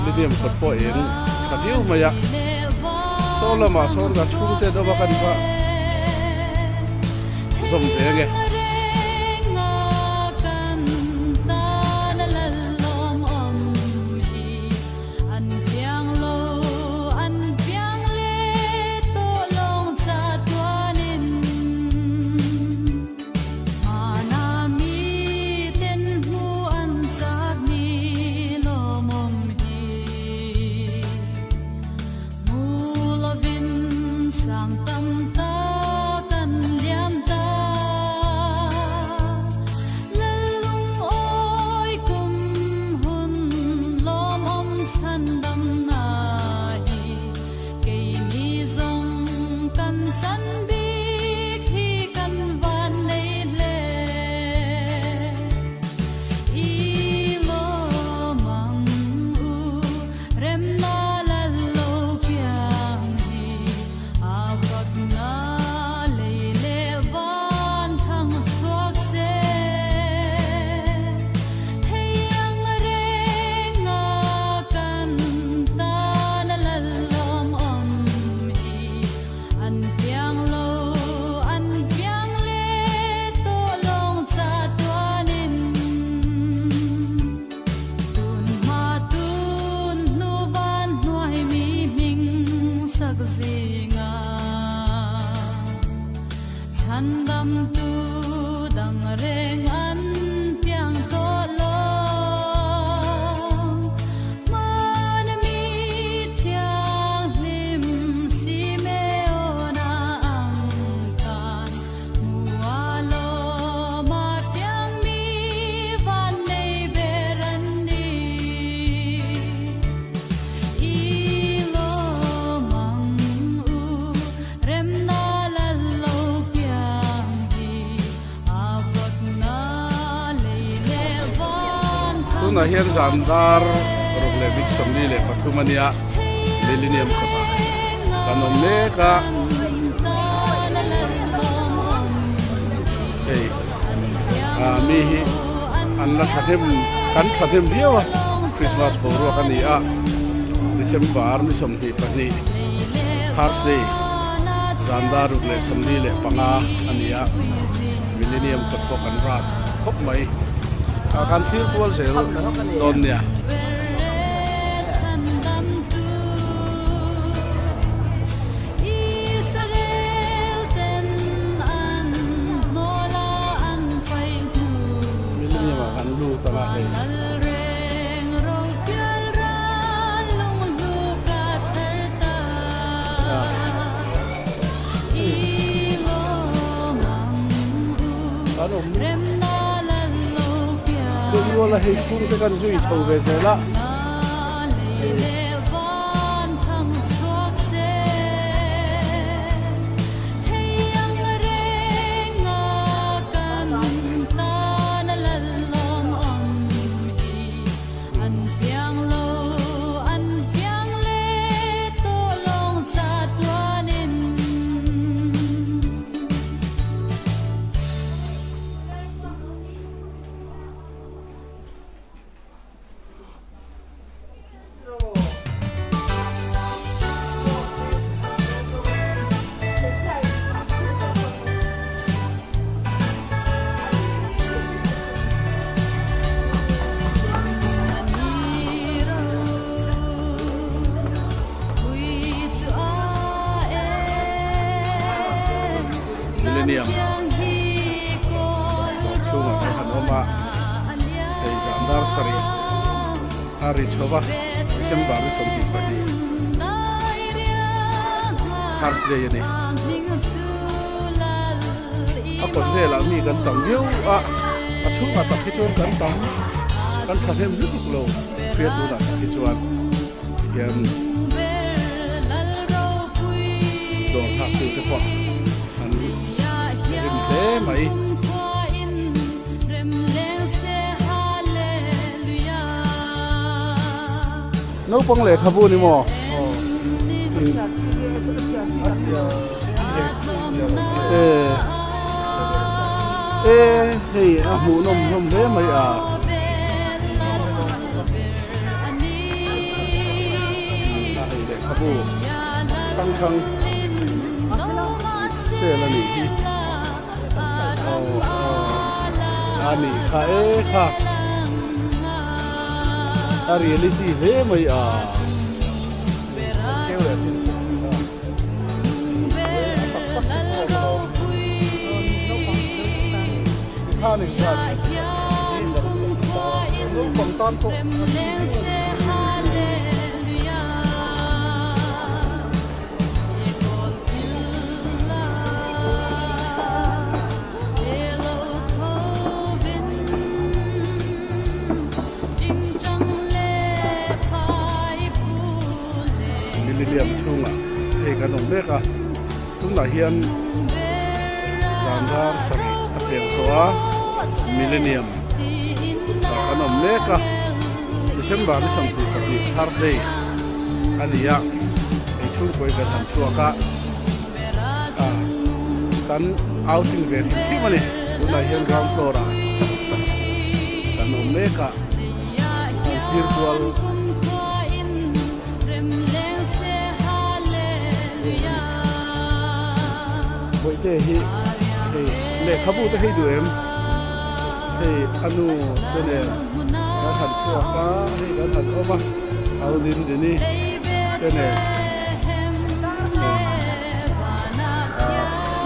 millennium kot po eng kadiu maya sola ma sor ga chung te do bakan ba zom te nge na hian zandar roglevik somni le pathumania millennium kota kanom le ka ei mi hi anla thathem kan thathem riawa Christmas boru kani a December mi somni pani Thursday zandar rogle somni le panga ania millennium kota kan ras khop mai kan feel kual sel don nia millennium kan lu tala he wala hay pun te kan zui thau ve la millennium chung a hanoma ei zandar sari hari choba December mi somni pani Thursday ni a kon ve la mi kan tang diu a chung a ta khichon kan tang kan thathem ru tu lo create tu da khichuan siam do ha tu te kwa mày nấu bông lệ khá vui đi mò thì hủ nồng nồng thế mày à bu khang khang thế là nỉ hi ani kha e kha reality he mai kêu là tha này tha lúc còn tan thôi Millennium chung thì cái đồng bếp cũng là hiện dàn ra sari apel toa Millennium cái đồng bếp December ni sampu tapi Thursday alia cái chung koi cái thằng chua cả kan outing về khi mà này cũng là hiện ground floor cái đồng bếp virtual vậy thì lệ khắp bộ thì đủ em thì anu cho nên cái thằng chua cá thì cái thằng ốp áo linh thế này cho nên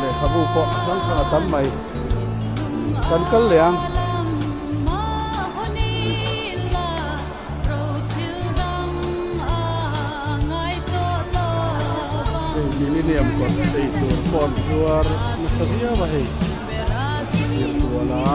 lệ khắp bộ có sáng sáng tắm mày cần cân liền Millennium kon sei tur kon tuar nasabia bahe virtuala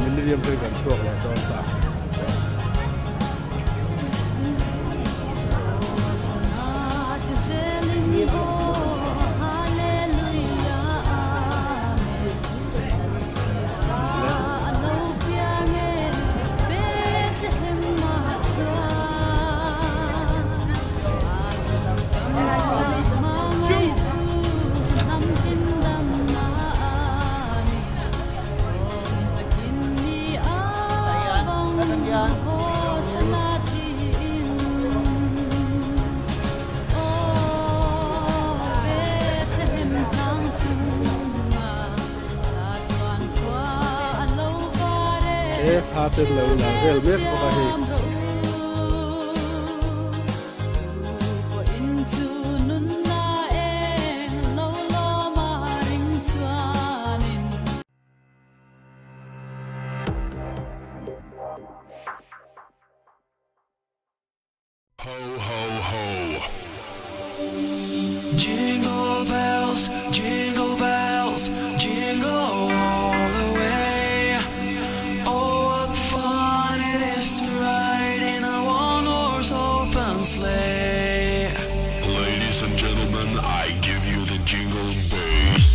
Millennium chơi gần thuộc là cho sao pha tên lâu là vel biết có cái gì Ho, ho, ho. Jingle bells, jingle bells, jingle all the way. Oh, what fun it is to ride in a one-horse open sleigh. Ladies and gentlemen, I give you the jingle bass.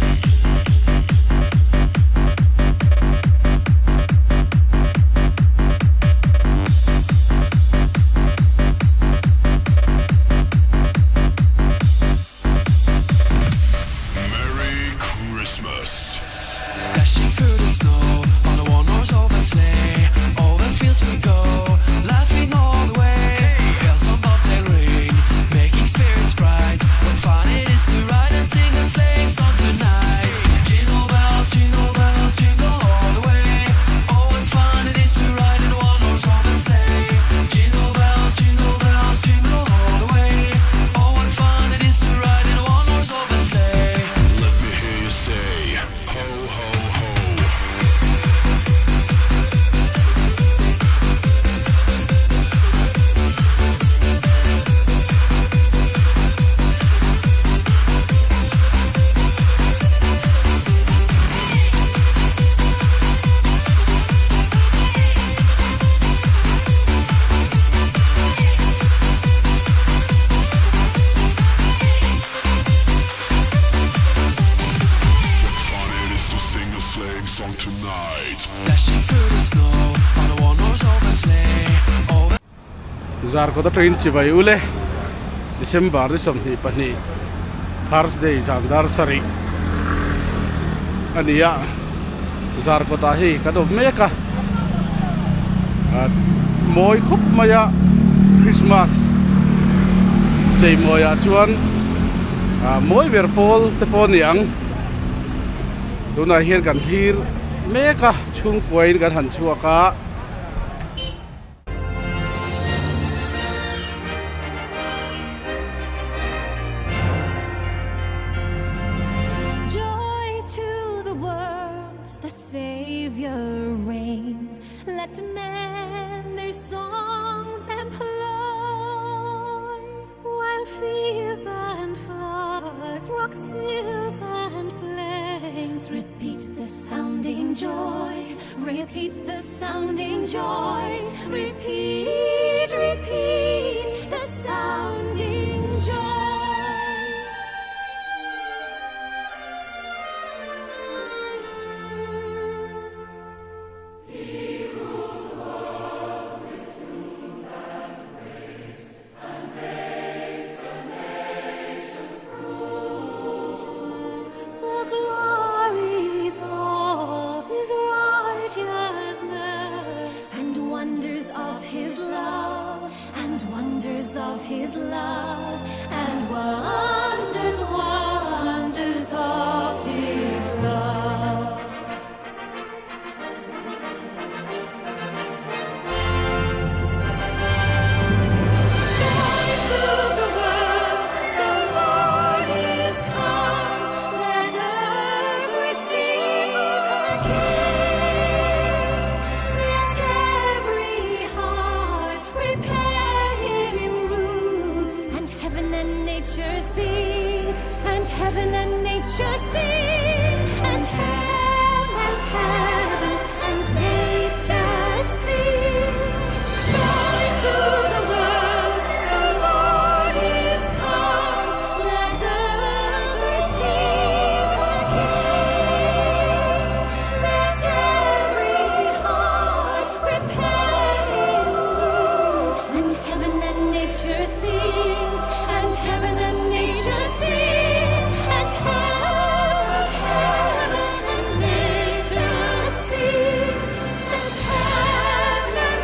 Merry zar ko ta train chi bai ule December ni som ni pani Thursday jandar sari ania zar ko ta hi ka do meka moi khup maya Christmas chei moya chuan moi ber pol te pon yang tuna hian kan hlir meka chung kuain kan han chuaka Joy to the world, the Savior reigns. Let men their songs employ, while fields and floods, rocks, hills and plains repeat the sounding joy, repeat the sounding joy, repeat, repeat the sounding joy. The glories of His righteousness, and wonders of His love, and wonders of His love, and wonders, wonders of His love. Joy to the world, the Lord is come. Let earth receive her King. Let every heart prepare Him room, and heaven and nature sing, and heaven and nature sing, and heaven and nature sing. Joy to the world, the Lord is come. Let earth receive her King. Let every heart prepare Him room, and heaven and nature sing, and heaven and nature sing, and heaven and nature sing, and heaven and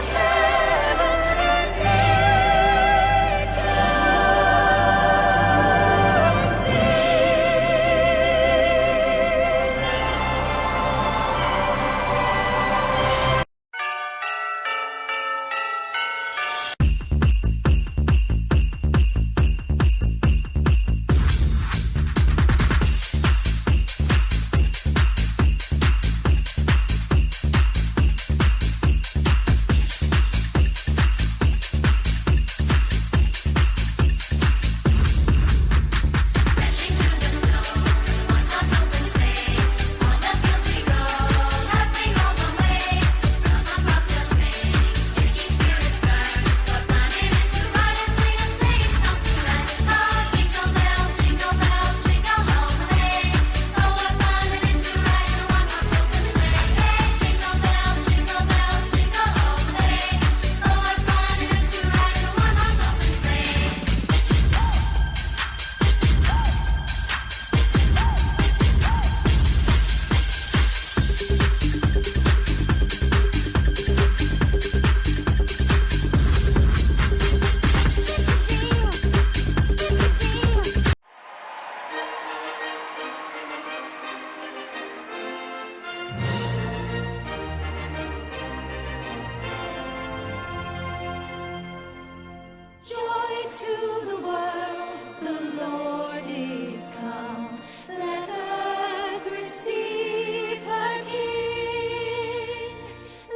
Joy to the world, the Lord is come. Let earth receive her King.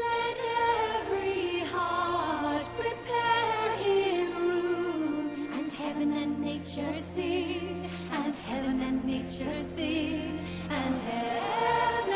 Let every heart prepare Him room, and heaven and nature sing, and heaven and nature sing, and heaven